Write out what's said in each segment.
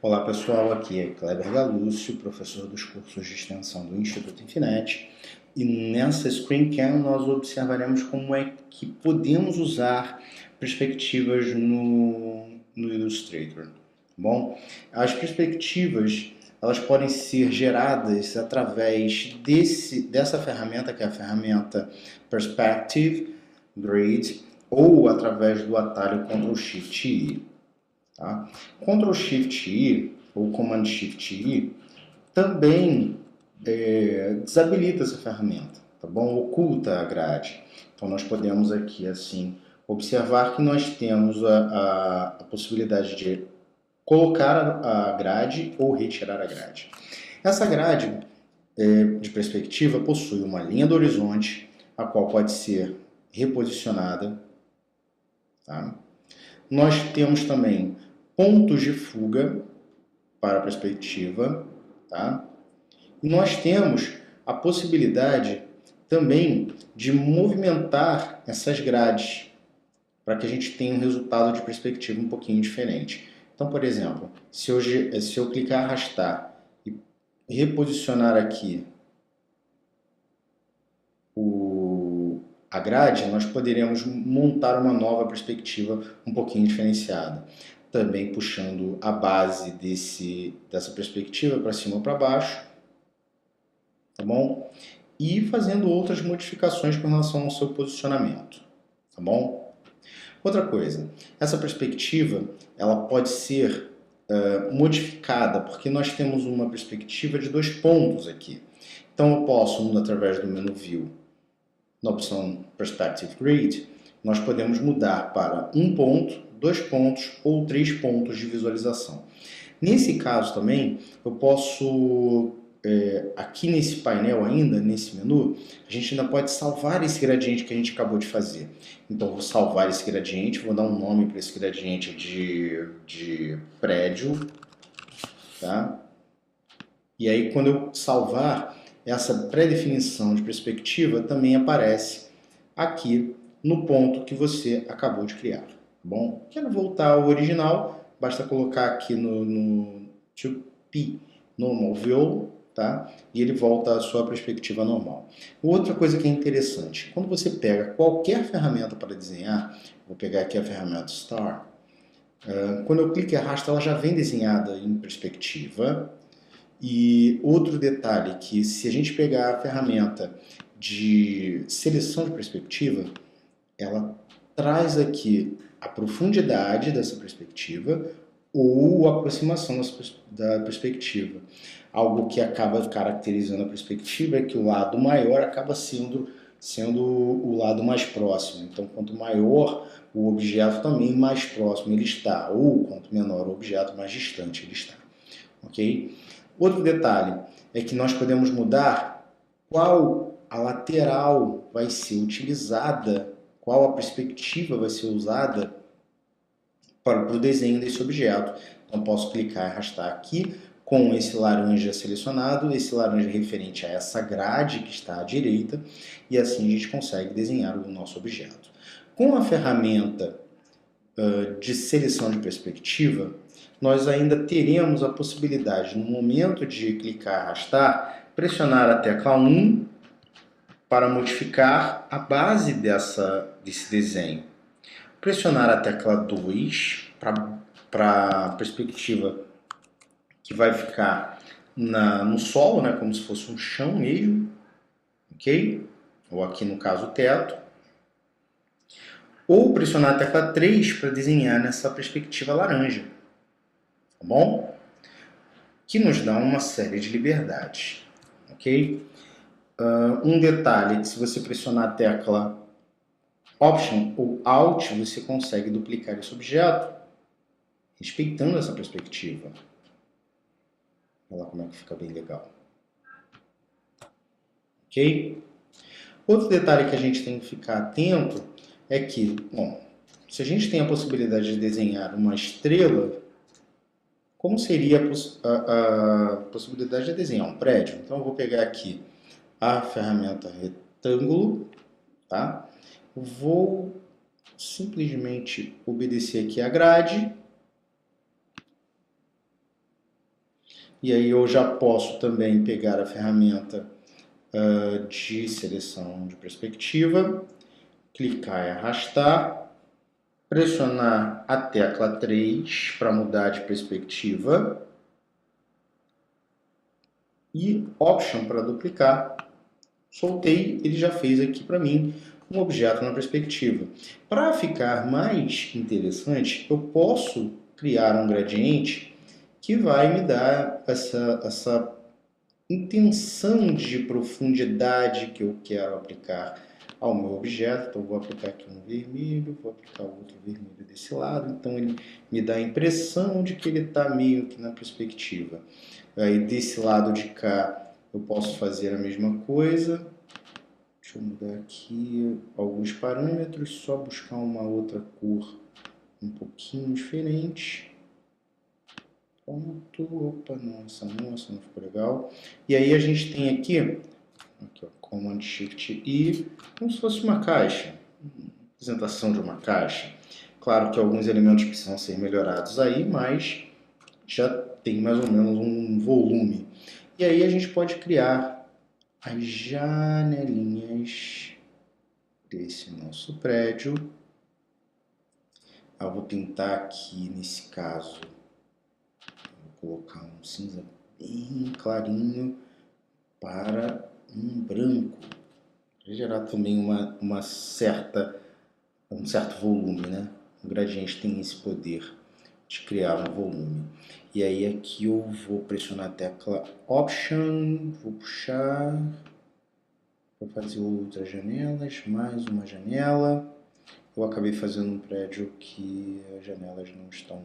Olá pessoal, aqui é Kleber Galúcio, professor dos cursos de extensão do Instituto Infinet, e nessa screencam nós observaremos como é que podemos usar perspectivas no Illustrator. Bom, as perspectivas elas podem ser geradas através dessa ferramenta, que é a ferramenta Perspective Grid, ou através do atalho Ctrl+Shift+I. Tá? Ctrl+Shift+I ou Command+Shift+I também desabilita essa ferramenta, tá bom? Oculta a grade. Então nós podemos aqui assim observar que nós temos a possibilidade de colocar a grade ou retirar a grade. Essa grade de perspectiva possui uma linha do horizonte, a qual pode ser reposicionada. Tá? Nós temos também pontos de fuga para a perspectiva, tá? E nós temos a possibilidade também de movimentar essas grades para que a gente tenha um resultado de perspectiva um pouquinho diferente. Então, por exemplo, se eu clicar arrastar e reposicionar aqui a grade, nós poderemos montar uma nova perspectiva um pouquinho diferenciada. Também puxando a base dessa perspectiva para cima ou para baixo, tá bom? E fazendo outras modificações com relação ao seu posicionamento, tá bom? Outra coisa, essa perspectiva ela pode ser modificada, porque nós temos uma perspectiva de 2 pontos aqui. Então eu posso, através do menu View, na opção Perspective Grid, nós podemos mudar para 1 ponto, 2 pontos ou 3 pontos de visualização. Nesse caso também, eu posso, aqui nesse painel ainda, nesse menu, a gente ainda pode salvar esse gradiente que a gente acabou de fazer. Então, eu vou salvar esse gradiente, vou dar um nome para esse gradiente de prédio, tá? E aí, quando eu salvar, essa pré-definição de perspectiva também aparece aqui no ponto que você acabou de criar. Tá bom? Quero voltar ao original, basta colocar aqui no To P Normal View, tá? E ele volta à sua perspectiva normal. Outra coisa que é interessante, quando você pega qualquer ferramenta para desenhar, vou pegar aqui a ferramenta Star, quando eu clico e arrasto, ela já vem desenhada em perspectiva. E outro detalhe, que se a gente pegar a ferramenta de seleção de perspectiva, ela traz aqui a profundidade dessa perspectiva ou a aproximação da perspectiva. Algo que acaba caracterizando a perspectiva é que o lado maior acaba sendo o lado mais próximo. Então, quanto maior o objeto, também mais próximo ele está, ou quanto menor o objeto, mais distante ele está. Ok? Outro detalhe é que nós podemos mudar qual a lateral vai ser utilizada, qual a perspectiva vai ser usada para o desenho desse objeto. Então, posso clicar e arrastar aqui com esse laranja selecionado, esse laranja referente a essa grade que está à direita, e assim a gente consegue desenhar o nosso objeto. Com a ferramenta de seleção de perspectiva, nós ainda teremos a possibilidade, no momento de clicar e arrastar, pressionar a tecla 1 para modificar a base desse desenho. Pressionar a tecla 2 para a perspectiva que vai ficar no solo, né, como se fosse um chão mesmo, ok? Ou aqui no caso o teto. Ou pressionar a tecla 3 para desenhar nessa perspectiva laranja, tá bom? Que nos dá uma série de liberdades, ok? Um detalhe, se você pressionar a tecla Option ou Alt, você consegue duplicar esse objeto, respeitando essa perspectiva. Olha lá como é que fica bem legal. Ok? Outro detalhe que a gente tem que ficar atento é que, bom, se a gente tem a possibilidade de desenhar uma estrela, como seria a possibilidade de desenhar um prédio? Então eu vou pegar aqui a ferramenta retângulo, tá? Vou simplesmente obedecer aqui a grade E aí eu já posso também pegar a ferramenta de seleção de perspectiva, clicar e arrastar, pressionar a tecla 3 para mudar de perspectiva e Option para duplicar. Soltei, ele já fez aqui para mim um objeto na perspectiva. Para ficar mais interessante, eu posso criar um gradiente que vai me dar essa intenção de profundidade que eu quero aplicar ao meu objeto. Então, vou aplicar aqui um vermelho, vou aplicar outro vermelho desse lado. Então, ele me dá a impressão de que ele está meio que na perspectiva. Aí, desse lado de cá, eu posso fazer a mesma coisa. Deixa eu mudar aqui alguns parâmetros, só buscar uma outra cor um pouquinho diferente. Pronto, opa, não, essa não ficou legal. E aí a gente tem aqui ó, Command Shift I, como se fosse uma caixa, apresentação de uma caixa. Claro que alguns elementos precisam ser melhorados aí, mas já tem mais ou menos um volume. E aí a gente pode criar as janelinhas desse nosso prédio. Eu vou pintar aqui, nesse caso, vou colocar um cinza bem clarinho para um branco, para gerar também um certo volume, né? O gradiente tem esse poder de criar um volume. E aí aqui eu vou pressionar a tecla Option, vou puxar para fazer outras janelas, mais uma janela. Eu acabei fazendo um prédio que as janelas não estão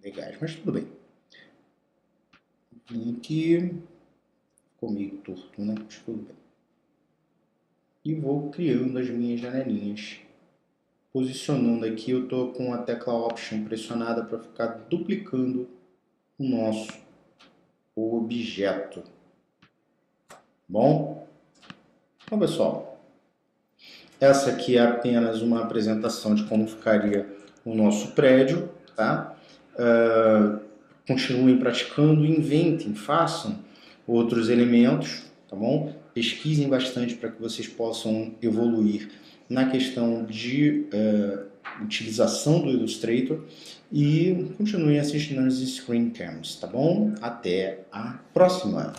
legais, mas tudo bem. Vim aqui, ficou meio torto, né? Mas tudo bem. E vou criando as minhas janelinhas. Posicionando aqui, eu estou com a tecla Option pressionada para ficar duplicando o nosso objeto. Bom? Então, pessoal, essa aqui é apenas uma apresentação de como ficaria o nosso prédio, tá? Continuem praticando, inventem, façam outros elementos, tá bom? Pesquisem bastante para que vocês possam evoluir na questão de utilização do Illustrator e continuem assistindo as Screen Cams, tá bom? Até a próxima!